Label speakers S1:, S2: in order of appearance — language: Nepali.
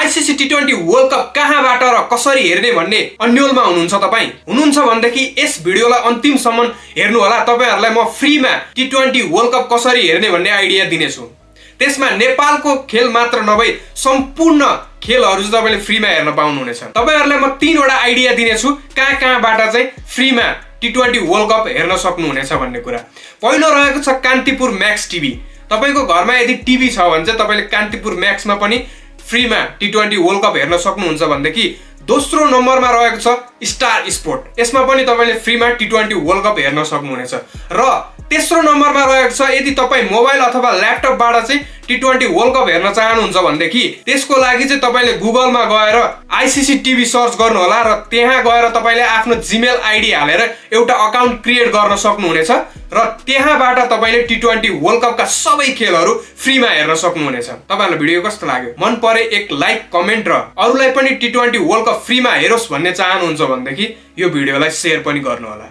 S1: आईसीसी टी20 वर्ल्ड कप कहाँबाट र कसरी हेर्ने भन्ने अन्योलमा हुनुहुन्छ तपाई हुनुहुन्छ भनेदेखि यस भिडियोलाई अन्तिमसम्म हेर्नु होला। तपाईहरुलाई म फ्रीमा टी20 वर्ल्ड कप कसरी हेर्ने भन्ने आइडिया दिनेछु। त्यसमा नेपालको खेल मात्र नभई सम्पूर्ण खेलहरु चाहिँ तपाईले फ्रीमा हेर्न पाउनुहुनेछ। तपाईहरुलाई म 3 वटा आइडिया दिनेछु कहाँबाट चाहिँ फ्रीमा टी20 वर्ल्ड कप हेर्न सक्नुहुनेछ भन्ने कुरा। पहिलो रहेको छ कान्तिपुर म्याक्स टिभी। तपाईको घरमा यदि टिभी छ भने चाहिँ तपाईले कान्तिपुर म्याक्समा पनि फ्रीमा टी20 वर्ल्ड कप हेर्न सक्नुहुन्छ भनेदेखि दोस्रो नम्बरमा रहेको छ स्टार स्पोर्ट। यसमा पनि तपाईले फ्रीमा टी20 वर्ल्ड कप हेर्न सक्नुहुनेछ। र तेस्रो नम्बरमा रहेको छ यदि तपाई मोबाइल अथवा ल्यापटपबाट चाहिँ टी20 वर्ल्ड कप हेर्न चाहनुहुन्छ भनेदेखि त्यसको लागि चाहिँ तपाईले गुगलमा गएर आईसीसी टिभी सर्च गर्नु होला र त्यहाँ गएर तपाईले आफ्नो जीमेल आईडी हालेर एउटा अकाउन्ट क्रिएट गर्न सक्नुहुनेछ र त्यहाँबाट तपाईले टी20 वर्ल्ड कपका सबै खेलहरु फ्रीमा हेर्न सक्नुहुनेछ। तपाईहरुलाई भिडियो कस्तो लाग्यो? मन परे एक लाइक कमेन्ट र अरूलाई पनि टी20 वर्ल्ड कप फ्रीमा हेरोस् भन्ने चाहनुहुन्छ भनेदेखि यो भिडियोलाई शेयर पनि गर्नु होला।